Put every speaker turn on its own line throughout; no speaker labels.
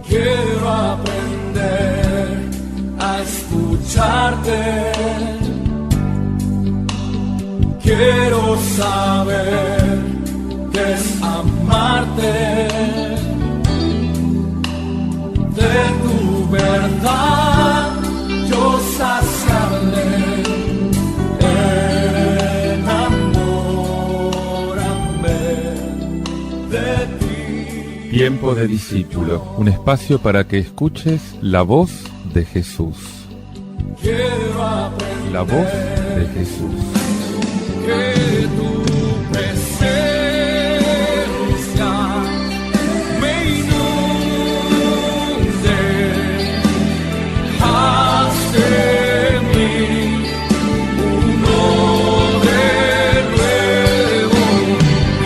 Quiero aprender a escucharte. Quiero saber qué es amarte. De tu verdad yo saciarme. Enamórame de ti.
Tiempo de discípulo, un espacio para que escuches la voz de Jesús.
Quiero aprender
La voz de Jesús.
que tu presencia me inunde. Haz de mí uno de nuevo.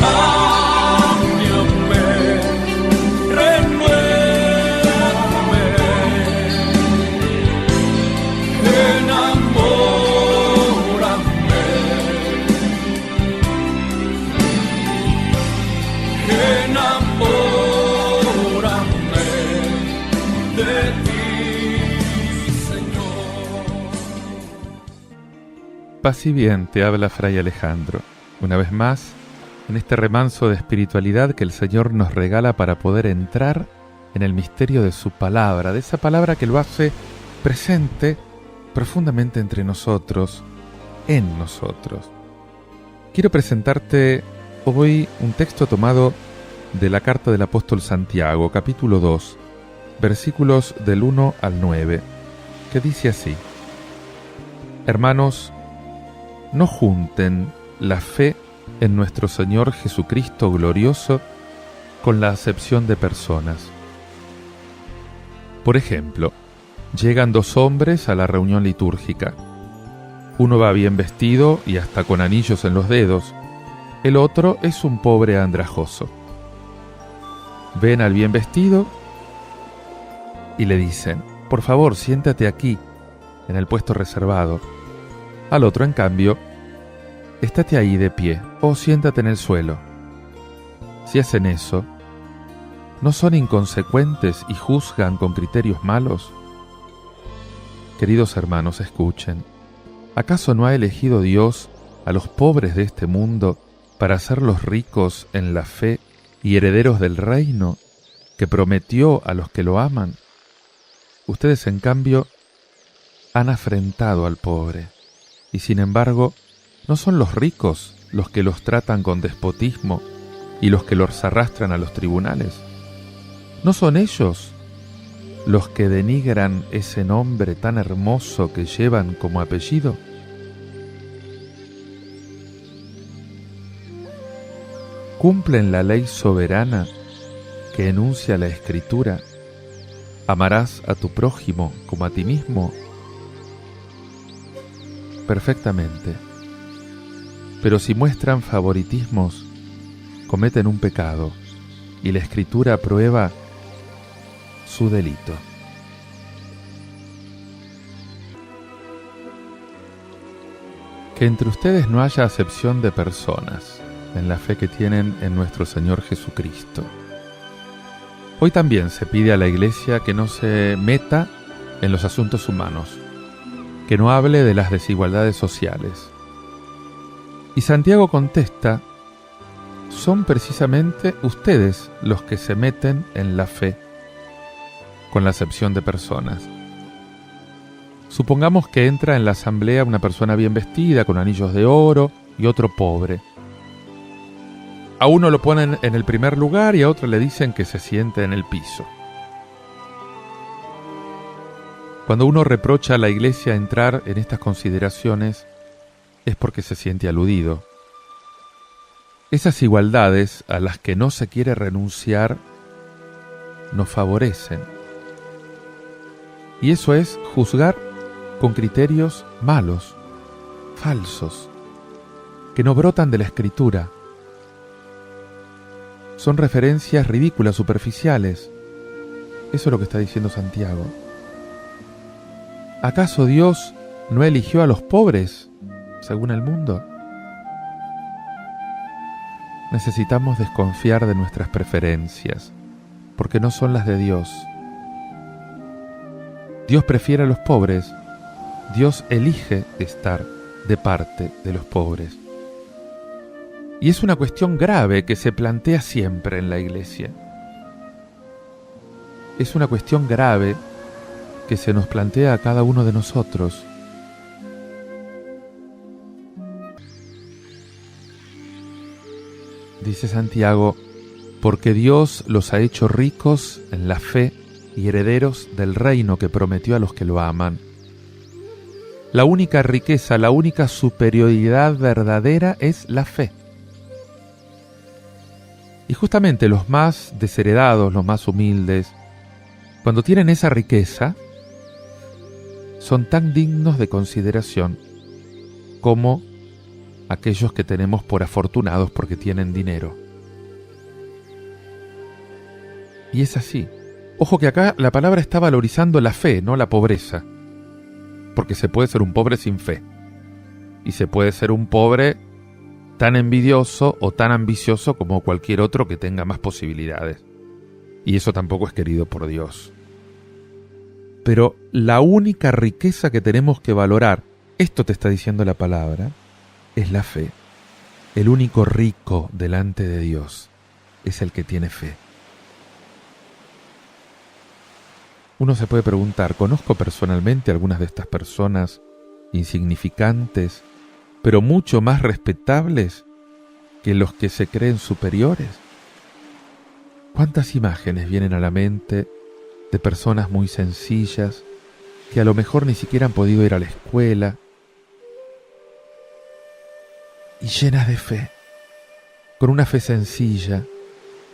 Cámbiame, renuévame. Enamórame de ti, Señor.
Paz y bien, te habla Fray Alejandro. Una vez más, en este remanso de espiritualidad que el Señor nos regala para poder entrar en el misterio de su palabra, de esa palabra que lo hace presente profundamente entre nosotros, en nosotros. Quiero presentarte hoy un texto tomado de la carta del apóstol Santiago, capítulo 2, versículos del 1 al 9, que dice así: Hermanos, no junten la fe en nuestro Señor Jesucristo glorioso con la acepción de personas. Por ejemplo, llegan dos hombres a la reunión litúrgica. Uno va bien vestido y hasta con anillos en los dedos. El otro es un pobre andrajoso. Ven al bien vestido y le dicen: por favor, siéntate aquí, en el puesto reservado. Al otro, en cambio: estate ahí de pie, o siéntate en el suelo. Si hacen eso, ¿no son inconsecuentes y juzgan con criterios malos? Queridos hermanos, escuchen. ¿Acaso no ha elegido Dios a los pobres de este mundo para hacerlos ricos en la fe y herederos del reino que prometió a los que lo aman? Ustedes, en cambio, han afrentado al pobre, y sin embargo, ¿no son los ricos los que los tratan con despotismo y los que los arrastran a los tribunales? ¿No son ellos los que denigran ese nombre tan hermoso que llevan como apellido? ¿Cumplen la ley soberana que enuncia la Escritura: amarás a tu prójimo como a ti mismo? Perfectamente. Pero si muestran favoritismos, cometen un pecado, y la Escritura aprueba su delito. Que entre ustedes no haya acepción de personas en la fe que tienen en nuestro Señor Jesucristo. Hoy también se pide a la Iglesia que no se meta en los asuntos humanos, que no hable de las desigualdades sociales. Y Santiago contesta: son precisamente ustedes los que se meten en la fe con la acepción de personas. Supongamos que entra en la asamblea una persona bien vestida, con anillos de oro, y otro pobre. A uno lo ponen en el primer lugar y a otro le dicen que se siente en el piso. Cuando uno reprocha a la Iglesia entrar en estas consideraciones, es porque se siente aludido. Esas igualdades a las que no se quiere renunciar nos favorecen. Y eso es juzgar con criterios malos, falsos, que no brotan de la Escritura. Son referencias ridículas, superficiales. Eso es lo que está diciendo Santiago. ¿Acaso Dios no eligió a los pobres, según el mundo? Necesitamos desconfiar de nuestras preferencias, porque no son las de Dios. Dios prefiere a los pobres. Dios elige estar de parte de los pobres. Y es una cuestión grave que se plantea siempre en la Iglesia. Es una cuestión grave que se nos plantea a cada uno de nosotros. Dice Santiago, porque Dios los ha hecho ricos en la fe y herederos del reino que prometió a los que lo aman. La única riqueza, la única superioridad verdadera es la fe. Y justamente los más desheredados, los más humildes, cuando tienen esa riqueza, son tan dignos de consideración como aquellos que tenemos por afortunados porque tienen dinero. Y es así. Ojo que acá la palabra está valorizando la fe, no la pobreza. Porque se puede ser un pobre sin fe. Y se puede ser un pobre tan envidioso o tan ambicioso como cualquier otro que tenga más posibilidades. Y eso tampoco es querido por Dios. Pero la única riqueza que tenemos que valorar, esto te está diciendo la palabra, es la fe. El único rico delante de Dios es el que tiene fe. Uno se puede preguntar, ¿conozco personalmente a algunas de estas personas insignificantes, pero mucho más respetables que los que se creen superiores? ¿Cuántas imágenes vienen a la mente de personas muy sencillas que a lo mejor ni siquiera han podido ir a la escuela y llenas de fe, con una fe sencilla,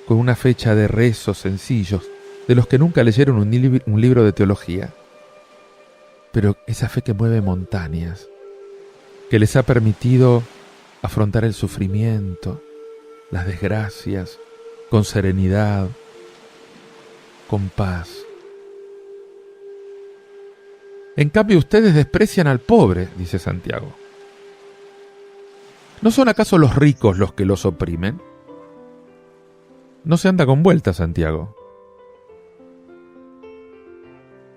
con una fe hecha de rezos sencillos, de los que nunca leyeron un libro de teología, pero esa fe que mueve montañas, que les ha permitido afrontar el sufrimiento, las desgracias, con serenidad, con paz. En cambio, ustedes desprecian al pobre, dice Santiago. ¿No son acaso los ricos los que los oprimen? No se anda con vueltas, Santiago.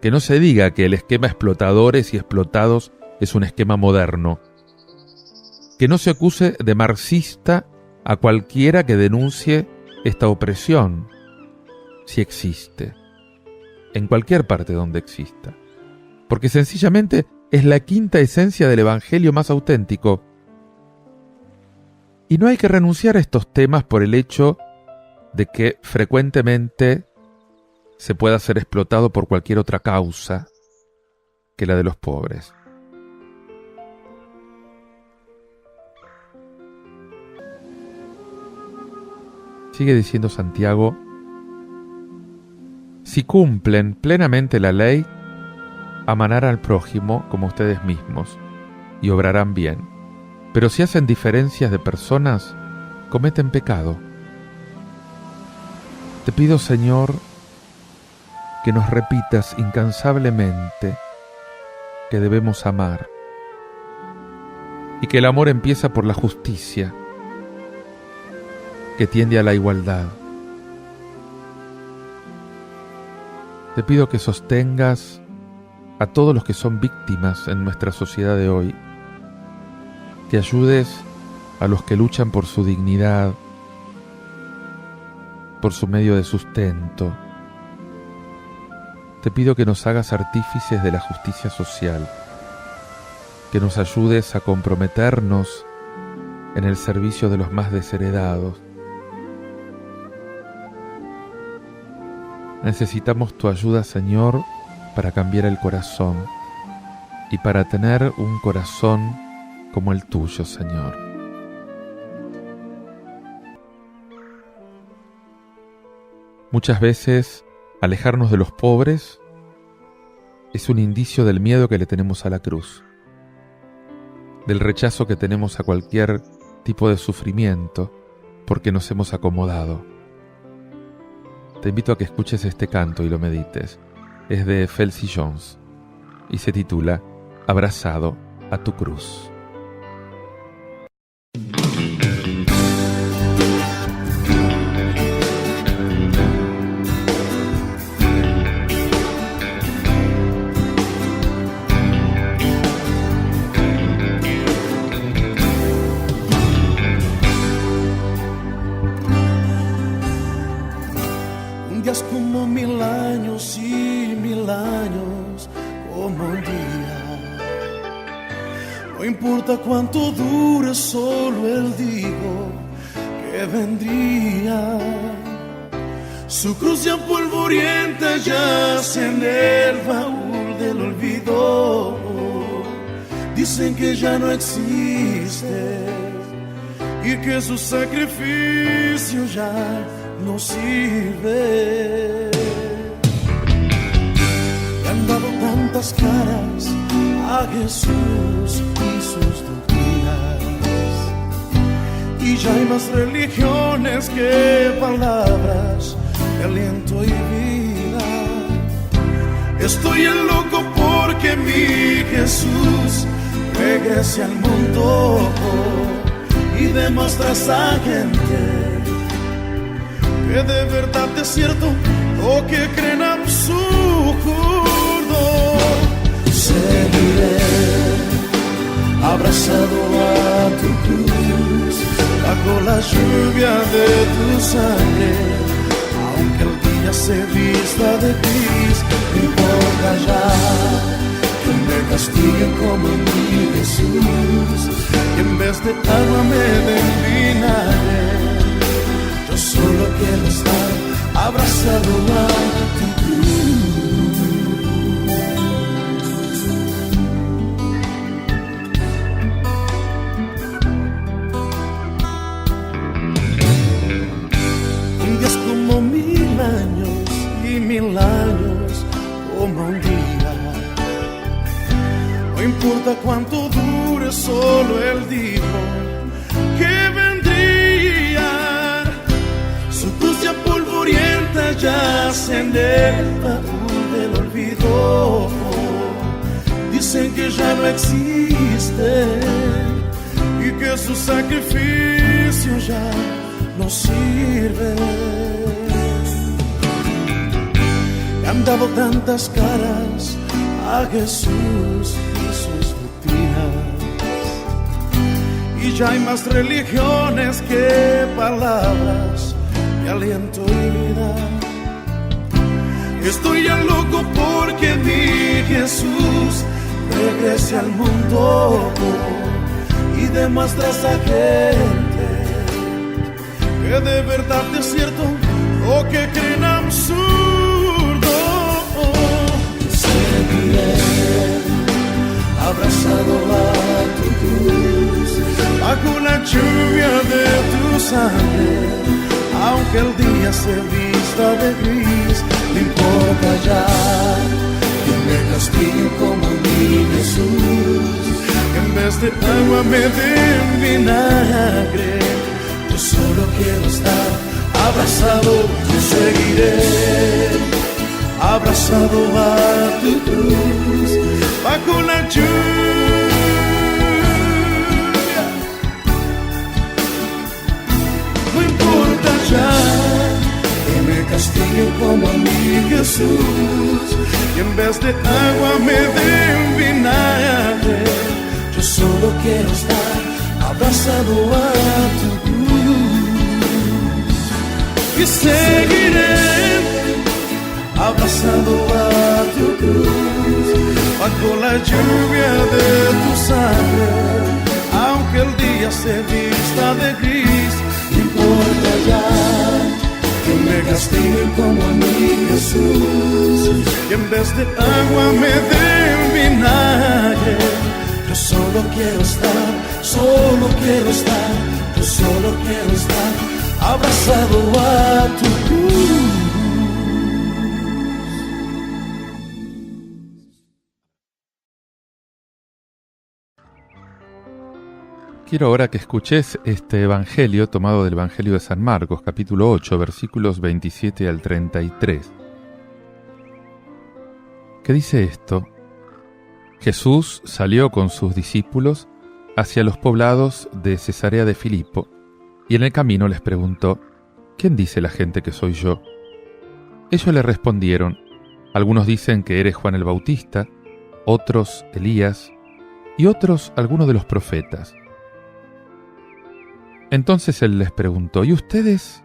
Que no se diga que el esquema explotadores y explotados es un esquema moderno. Que no se acuse de marxista a cualquiera que denuncie esta opresión, si existe, en cualquier parte donde exista. Porque sencillamente es la quinta esencia del Evangelio más auténtico. Y no hay que renunciar a estos temas por el hecho de que frecuentemente se pueda ser explotado por cualquier otra causa que la de los pobres. Sigue diciendo Santiago, si cumplen plenamente la ley, amarán al prójimo como ustedes mismos y obrarán bien. Pero si hacen diferencias de personas, cometen pecado. Te pido, Señor, que nos repitas incansablemente que debemos amar y que el amor empieza por la justicia, que tiende a la igualdad. Te pido que sostengas a todos los que son víctimas en nuestra sociedad de hoy, que ayudes a los que luchan por su dignidad, por su medio de sustento. Te pido que nos hagas artífices de la justicia social, que nos ayudes a comprometernos en el servicio de los más desheredados. Necesitamos tu ayuda, Señor, para cambiar el corazón y para tener un corazón como el tuyo, Señor. Muchas veces alejarnos de los pobres es un indicio del miedo que le tenemos a la cruz, del rechazo que tenemos a cualquier tipo de sufrimiento porque nos hemos acomodado. Te invito a que escuches este canto y lo medites. Es de Felcy Jones y se titula Abrazado a tu cruz.
días como 1000 años y 1000 años como un día. No importa cuánto dure, solo Él dijo que vendría. Su cruz ya polvorienta yace en el baúl del olvido. Dicen que ya no existe y que su sacrificio ya no sirve. Le han dado tantas caras a Jesús y sus doctrinas, y ya hay más religiones que palabras de aliento y vida. Estoy en loco porque mi Jesús regrese al mundo y demuestre a esa gente que de verdad es cierto lo que creen absurdo. Seguiré abrazado a tu cruz, bajo la lluvia de tu sangre. Aunque el día se vista de gris, no importa ya que me castiguen como mi Jesús, y en vez de agua me den vinagre. Yo solo quiero estar abrazado a tu cruz. Días como 1000 años y 1000 años como un día. No importa cuánto dure, solo Él dijo que vendría. Su cruz ya polvorienta yace en el baúl del olvido. Dicen que ya no existe y que su sacrificio ya no sirve. Le han dado tantas caras a Jesús y sus doctrinas, y ya hay más religiones que palabras de aliento y vida. Estoy ya loco porque mi Jesús regrese al mundo y demuestre a esa gente que de verdad es cierto lo que creen absurdo. Seguiré abrazado a tu cruz, bajo la lluvia de tu sangre. Aunque el día se vista de gris, no importa ya que me castiguen como mi Jesús, que en vez de agua me den vinagre. Yo solo quiero estar abrazado, yo seguiré abrazado a tu cruz, bajo la lluvia. No importa ya que me castiguen como a mi Jesús, y en vez de agua me den vinagre. Yo solo quiero estar abrazado a tu cruz, y seguiré abrazado a tu cruz, bajo la lluvia de tu sangre. Aunque el día se vista de gris, no importa ya que me castiguen como a mi Jesús, y en vez de agua me den vinagre. Yo solo quiero estar, yo solo quiero estar abrazado a tu cruz.
Quiero ahora que escuches este evangelio tomado del Evangelio de San Marcos, capítulo 8, versículos 27 al 33, que dice esto: Jesús salió con sus discípulos hacia los poblados de Cesarea de Filipo, y en el camino les preguntó: ¿Quién dice la gente que soy yo? Ellos le respondieron: algunos dicen que eres Juan el Bautista, otros Elías, y otros algunos de los profetas. Entonces él les preguntó: ¿y ustedes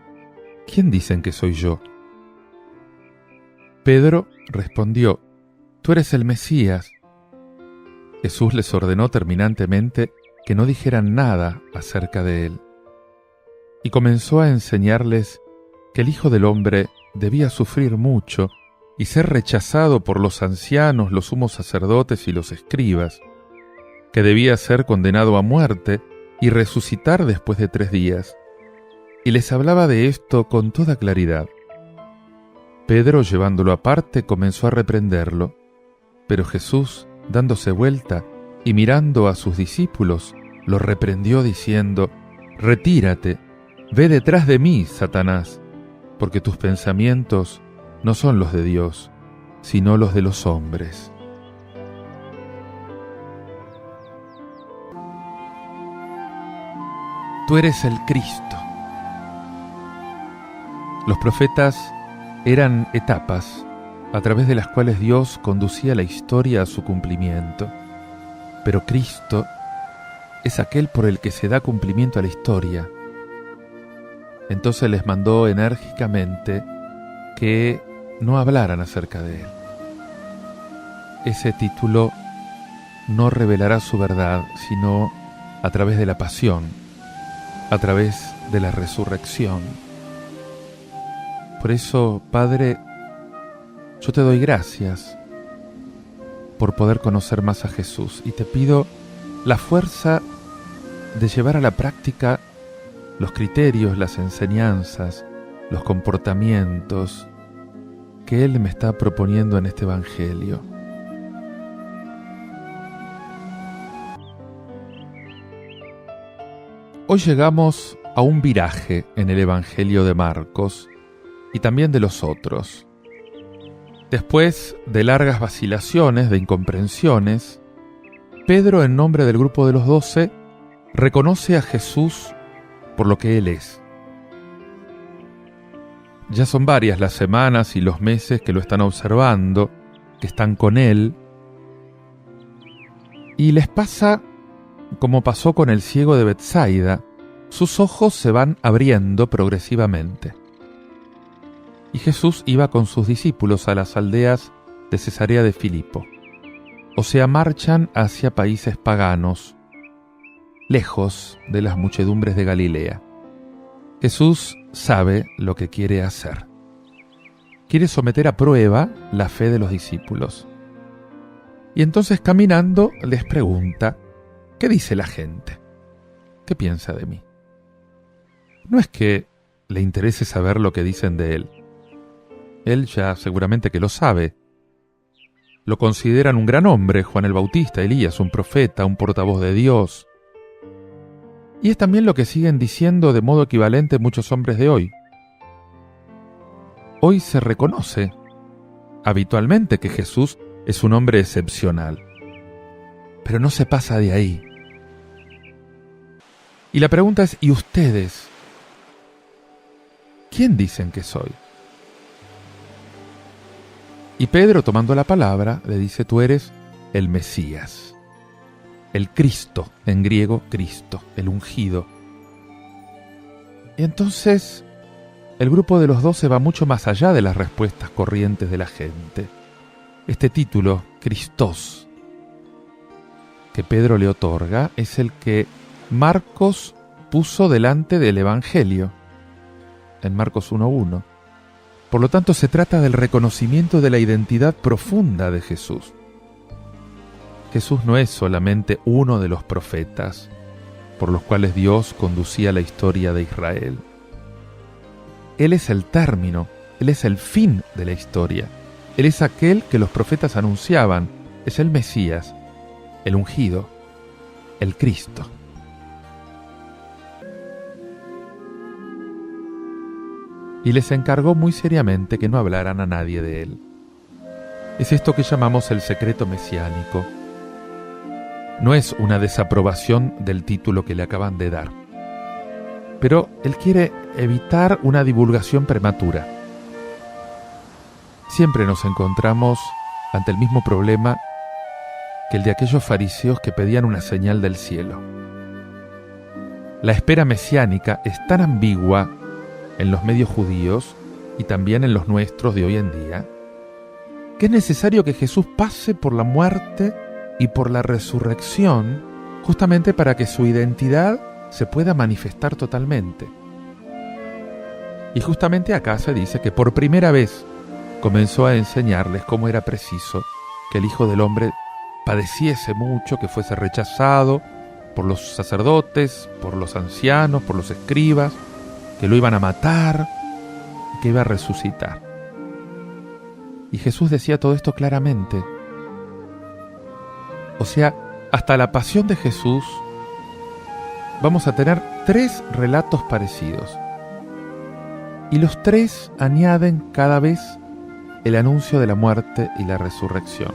quién dicen que soy yo? Pedro respondió: «Tú eres el Mesías». Jesús les ordenó terminantemente que no dijeran nada acerca de él. Y comenzó a enseñarles que el Hijo del Hombre debía sufrir mucho y ser rechazado por los ancianos, los sumos sacerdotes y los escribas, que debía ser condenado a muerte y resucitar después de 3 días. Y les hablaba de esto con toda claridad. Pedro, llevándolo aparte, comenzó a reprenderlo, pero Jesús, dándose vuelta y mirando a sus discípulos, lo reprendió diciendo: «Retírate, ve detrás de mí, Satanás, porque tus pensamientos no son los de Dios, sino los de los hombres». Tú eres el Cristo. Los profetas eran etapas a través de las cuales Dios conducía la historia a su cumplimiento. Pero Cristo es aquel por el que se da cumplimiento a la historia. Entonces les mandó enérgicamente que no hablaran acerca de él. Ese título no revelará su verdad, sino a través de la pasión, a través de la resurrección. Por eso, Padre, yo te doy gracias por poder conocer más a Jesús y te pido la fuerza de llevar a la práctica los criterios, las enseñanzas, los comportamientos que Él me está proponiendo en este Evangelio. Hoy llegamos a un viraje en el Evangelio de Marcos y también de los otros. Después de largas vacilaciones, de incomprensiones, Pedro, en nombre del grupo de los 12, reconoce a Jesús por lo que Él es. Ya son varias las semanas y los meses que lo están observando, que están con Él, y les pasa como pasó con el ciego de Betsaida. Sus ojos se van abriendo progresivamente. Y Jesús iba con sus discípulos a las aldeas de Cesarea de Filipo. O sea, marchan hacia países paganos, lejos de las muchedumbres de Galilea. Jesús sabe lo que quiere hacer. Quiere someter a prueba la fe de los discípulos. Y entonces, caminando, les pregunta: ¿qué dice la gente? ¿Qué piensa de mí? No es que le interese saber lo que dicen de él. Él ya seguramente que lo sabe. Lo consideran un gran hombre, Juan el Bautista, Elías, un profeta, un portavoz de Dios. Y es también lo que siguen diciendo de modo equivalente muchos hombres de hoy. Hoy se reconoce habitualmente que Jesús es un hombre excepcional, pero no se pasa de ahí. Y la pregunta es: ¿y ustedes? ¿Quién dicen que soy? Y Pedro, tomando la palabra, le dice: tú eres el Mesías, el Cristo, en griego Cristo, el ungido. Y entonces el grupo de los 12 va mucho más allá de las respuestas corrientes de la gente. Este título, Christos, que Pedro le otorga, es el que Marcos puso delante del Evangelio, en Marcos 1:1. Por lo tanto, se trata del reconocimiento de la identidad profunda de Jesús. Jesús no es solamente uno de los profetas por los cuales Dios conducía la historia de Israel. Él es el término, Él es el fin de la historia. Él es aquel que los profetas anunciaban, es el Mesías, el ungido, el Cristo. Y les encargó muy seriamente que no hablaran a nadie de él. Es esto que llamamos el secreto mesiánico. No es una desaprobación del título que le acaban de dar, pero él quiere evitar una divulgación prematura. Siempre nos encontramos ante el mismo problema que el de aquellos fariseos que pedían una señal del cielo. La espera mesiánica es tan ambigua en los medios judíos y también en los nuestros de hoy en día, que es necesario que Jesús pase por la muerte y por la resurrección, justamente para que su identidad se pueda manifestar totalmente. Y justamente acá se dice que por primera vez comenzó a enseñarles cómo era preciso que el Hijo del Hombre padeciese mucho, que fuese rechazado por los sacerdotes, por los ancianos, por los escribas, que lo iban a matar y que iba a resucitar. Y Jesús decía todo esto claramente. O sea, hasta la pasión de Jesús vamos a tener 3 relatos parecidos. Y los 3 añaden cada vez el anuncio de la muerte y la resurrección.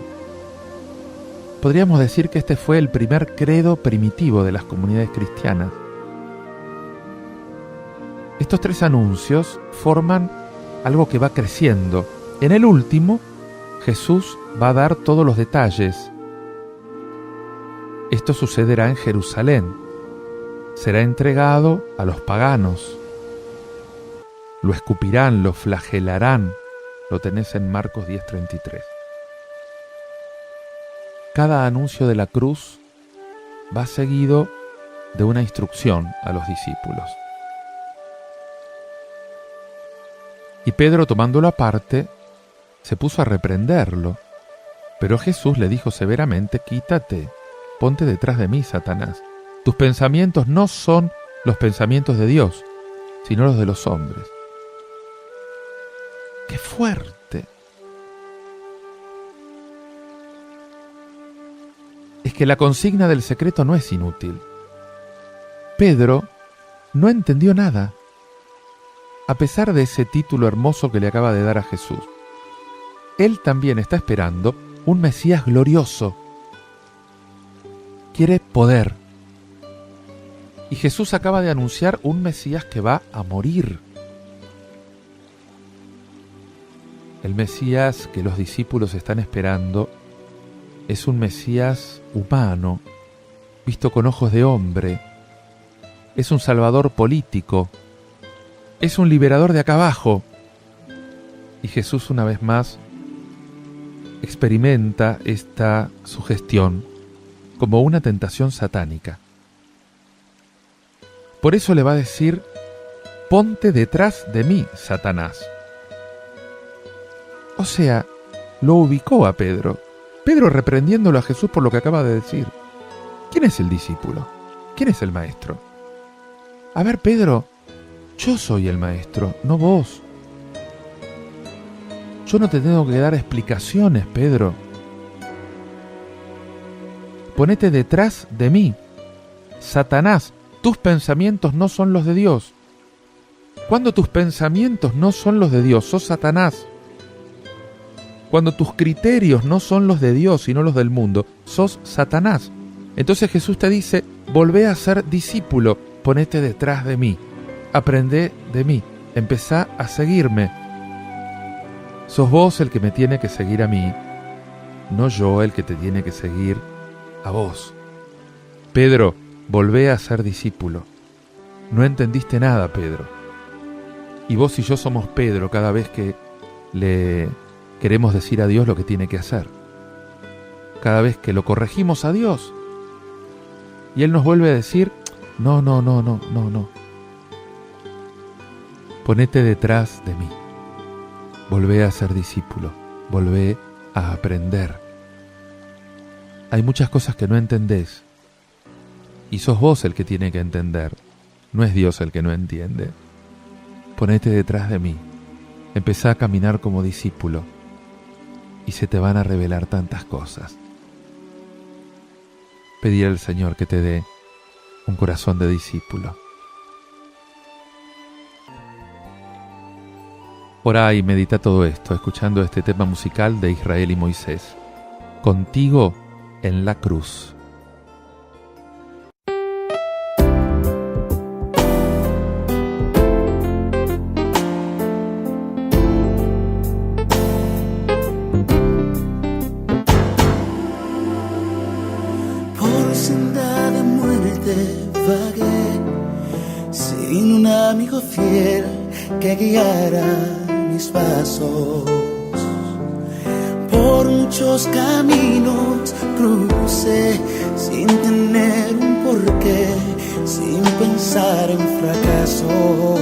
Podríamos decir que este fue el primer credo primitivo de las comunidades cristianas. Estos 3 anuncios forman algo que va creciendo. En el último, Jesús va a dar todos los detalles. Esto sucederá en Jerusalén. Será entregado a los paganos. Lo escupirán, lo flagelarán. Lo tenés en Marcos 10:33. Cada anuncio de la cruz va seguido de una instrucción a los discípulos. Y Pedro, tomándolo aparte, se puso a reprenderlo. Pero Jesús le dijo severamente: quítate, ponte detrás de mí, Satanás. Tus pensamientos no son los pensamientos de Dios, sino los de los hombres. ¡Qué fuerte! Es que la consigna del secreto no es inútil. Pedro no entendió nada, a pesar de ese título hermoso que le acaba de dar a Jesús. Él también está esperando un Mesías glorioso. Quiere poder. Y Jesús acaba de anunciar un Mesías que va a morir. El Mesías que los discípulos están esperando es un Mesías humano, visto con ojos de hombre. Es un salvador político. Es un liberador de acá abajo. Y Jesús, una vez más, experimenta esta sugestión como una tentación satánica. Por eso le va a decir: ponte detrás de mí, Satanás. O sea, lo ubicó a Pedro. Pedro reprendiéndolo a Jesús por lo que acaba de decir. ¿Quién es el discípulo? ¿Quién es el maestro? A ver, Pedro, yo soy el maestro, no vos. Yo no te tengo que dar explicaciones, Pedro. Ponete detrás de mí. Satanás, tus pensamientos no son los de Dios. Cuando tus pensamientos no son los de Dios, sos Satanás. Cuando tus criterios no son los de Dios, sino los del mundo, sos Satanás. Entonces Jesús te dice: volvé a ser discípulo, ponete detrás de mí, aprendé de mí, empezá a seguirme. Sos vos el que me tiene que seguir a mí, no yo el que te tiene que seguir a vos. Pedro, volvé a ser discípulo. No entendiste nada, Pedro. Y vos y yo somos Pedro cada vez que le queremos decir a Dios lo que tiene que hacer. Cada vez que lo corregimos a Dios. Y Él nos vuelve a decir: no. Ponete detrás de mí. Volvé a ser discípulo. Volvé a aprender. Hay muchas cosas que no entendés. Y sos vos el que tiene que entender. No es Dios el que no entiende. Ponete detrás de mí. Empezá a caminar como discípulo. Y se te van a revelar tantas cosas. Pedir al Señor que te dé un corazón de discípulo. Orá y medita todo esto, escuchando este tema musical de Israel y Moisés. Contigo en la cruz.
Por senda de muerte vagué, sin un amigo fiel que guiara mis pasos. muchos caminos crucé sin tener un porqué, sin pensar en fracasos.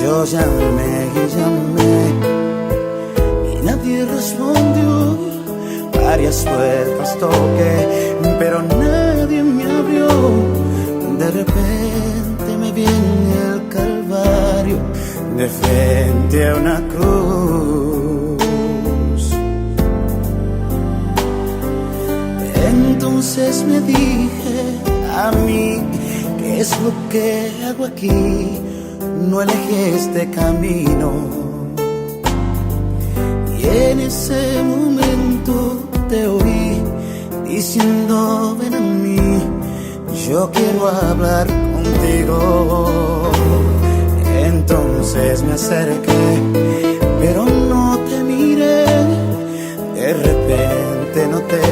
Yo llamé y llamé y nadie respondió. Varias puertas toqué, pero nadie me abrió. De repente me viene el Calvario de frente a una cruz. Entonces me dije a mí, ¿qué es lo que hago aquí? No elegí este camino. Y en ese momento te oí diciendo, ven a mí, yo quiero hablar contigo. Entonces me acerqué, pero no te miré. De repente noté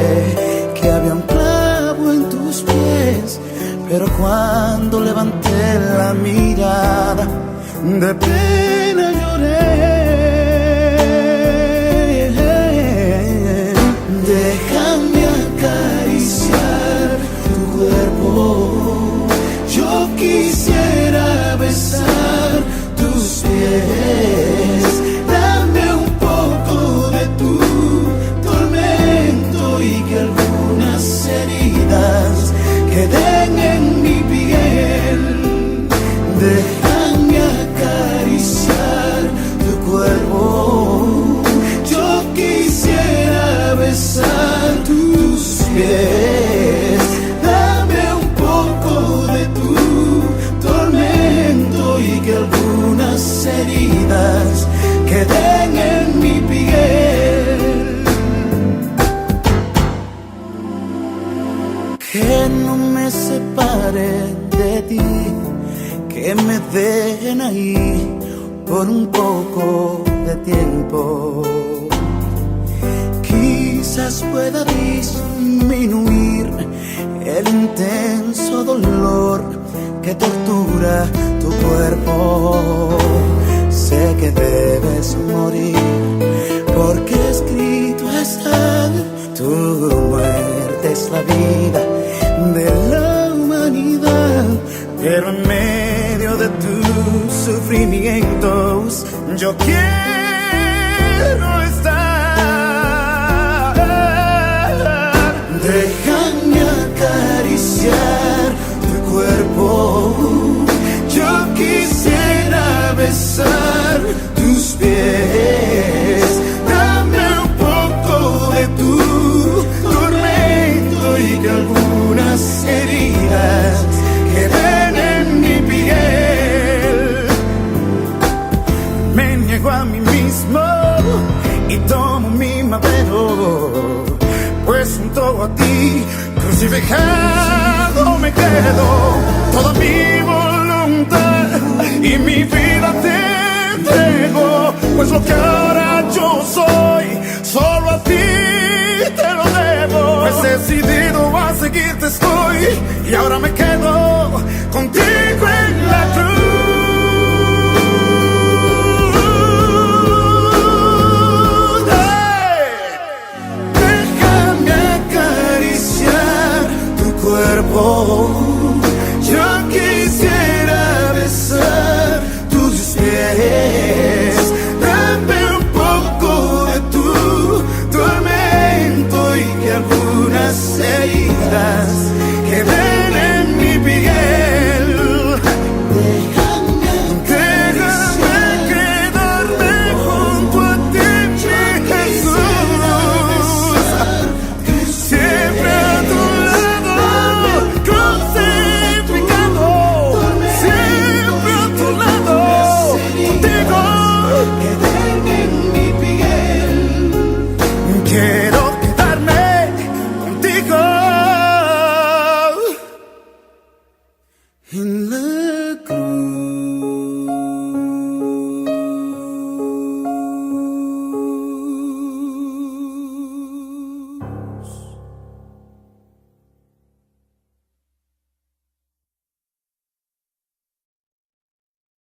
que había un clavo en tus pies, pero cuando levanté la mirada, de pena lloré. Déjame acariciar tu cuerpo, yo quisiera besar tus pies. Dame un poco de tu tormento y que algunas heridas queden en mi piel. Déjame acariciar tu cuerpo, yo quisiera besar tus pies. Dame un poco de tu tormento y que algunas heridas queden en mi piel. Que no me separen de ti, que me dejen ahí por un poco de tiempo. Quizás pueda disminuir el intenso dolor que tortura tu cuerpo. Sé que debes morir, porque escrito está, tu muerte es la vida de la humanidad. Pero en medio de tus sufrimientos, yo quiero estar. Déjame acariciar tu cuerpo, yo quisiera besar tus pies. Dame un poco de tu tormento y que algunas heridas queden en mi piel. Me niego a mí mismo y tomo mi madero, pues junto a ti crucificado me quedo. Toda mi voluntad y mi vida te entrego, pues lo